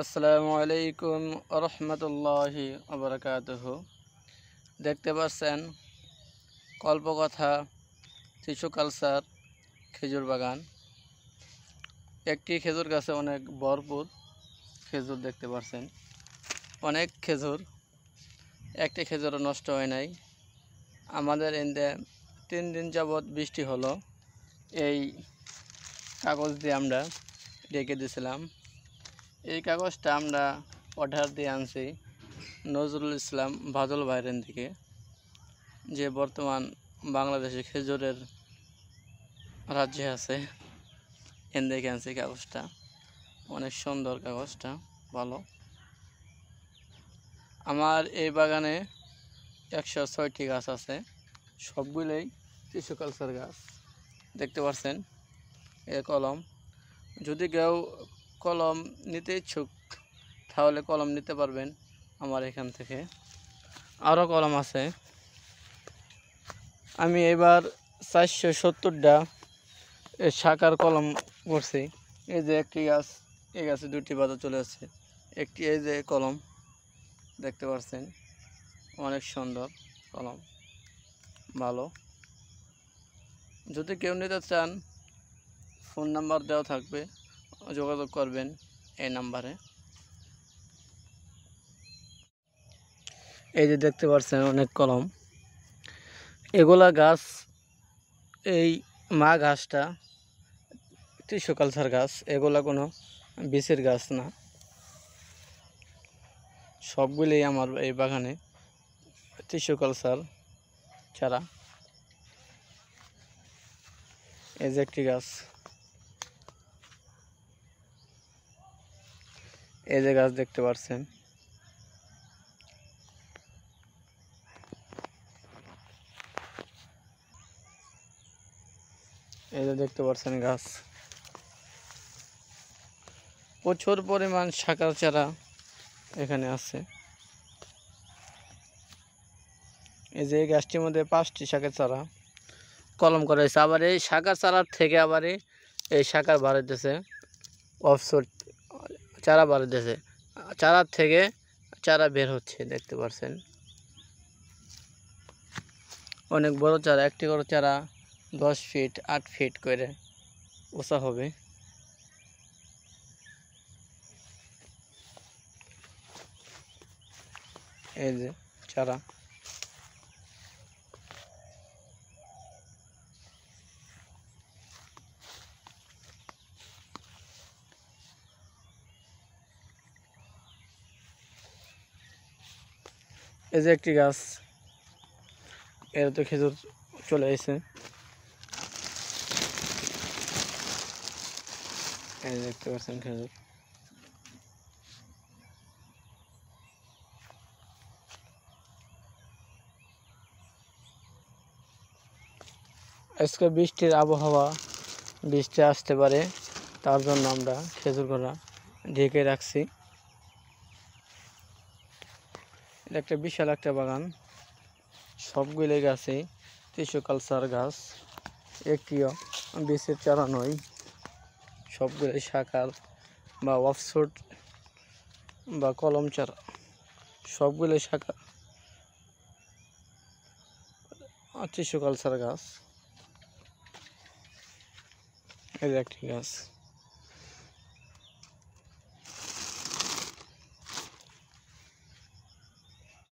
আসসালামু আলাইকুম রহমতুল্লাহি আবরাকাতুহু। দেখতে পাচ্ছেন কল্পকথা টিস্যু কালচার খেজুর বাগান। একটি খেজুর গাছে অনেক ভরপুর খেজুর দেখতে পাচ্ছেন, অনেক খেজুর, একটি খেজুরও নষ্ট হয় নাই। আমাদের এতে 3 দিন যাবৎ বৃষ্টি হলো। এই কাগজ দিয়ে আমরা রেখে দিয়েছিলাম। এই কাগজটা আমরা অর্ডার দিয়ে আনছি নজরুল ইসলাম বাদল ভাইয়ের থেকে, যে বর্তমান বাংলাদেশে খেজুরের রাজ্যে আছে। এন দেখে আনছি কাগজটা, অনেক সুন্দর কাগজটা, ভালো। আমার এই বাগানে 106টি গাছ আছে, সবগুলোই টিস্যু কালচার গাছ। দেখতে পাচ্ছেন এ কলম। যদি কেউ কলম নিতে ইচ্ছুক তাহলে কলম নিতে পারবেন আমার এখান থেকে। আরও কলম আছে। আমি এবার 470টা শাখার কলম করছি। এই যে একটি গাছ, এই গাছে 2টি পাতা চলে আসছে। একটি এই যে কলম দেখতে পাচ্ছেন, অনেক সুন্দর কলম, ভালো। যদি কেউ নিতে চান ফোন নাম্বার দেওয়া থাকবে, যোগাযোগ করবেন এই নাম্বারে। এই যে দেখতে পাচ্ছেন অনেক কলম। এগুলা গাছ, এই মা গাছটা টিস্যু কালচার গাছ, এগুলা কোনো বীজের গাছ না। সবগুলোই আমার এই বাগানে টিস্যু কালচার চারা। এই যে একটি গাছ, এই যে গাছ দেখতে পাচ্ছেন। এই যে দেখতে পাচ্ছেন গাছ, প্রচুর পরিমাণ শাখার চারা এখানে আছে। এই যে এই গাছটির মধ্যে 5টি শাখার চারা কলম করা হয়েছে। আবার এই শাখার চারার থেকে আবার এই শাখার বাড়াইতেছে, অফসোট চারা বাড়াইতেছে, চারার থেকে চারা বের হচ্ছে। দেখতে পাচ্ছেন অনেক বড় চারা, একটি করে চারা 10 ফিট 8 ফিট করে উঁচা হবে। এই যে চারা, এই যে একটি গাছ, এর তো খেজুর চলে এসেছে। এই দেখতে পাচ্ছেন খেজুর। আজকে বৃষ্টির আবহাওয়া, বৃষ্টি আসতে পারে, তার জন্য আমরা খেজুর গোড়া ঢেকে রাখছি। এটা একটা বিশাল একটা বাগান, সবগুলো গাছে টিস্যু কালচার গাছ, একটিও বীজের চারা নয়। সবগুলো শাখার বা অফসুট বা কলম চারা, সবগুলো শাখা টিস্যু কালচার গাছ। এই যে একটি গাছ।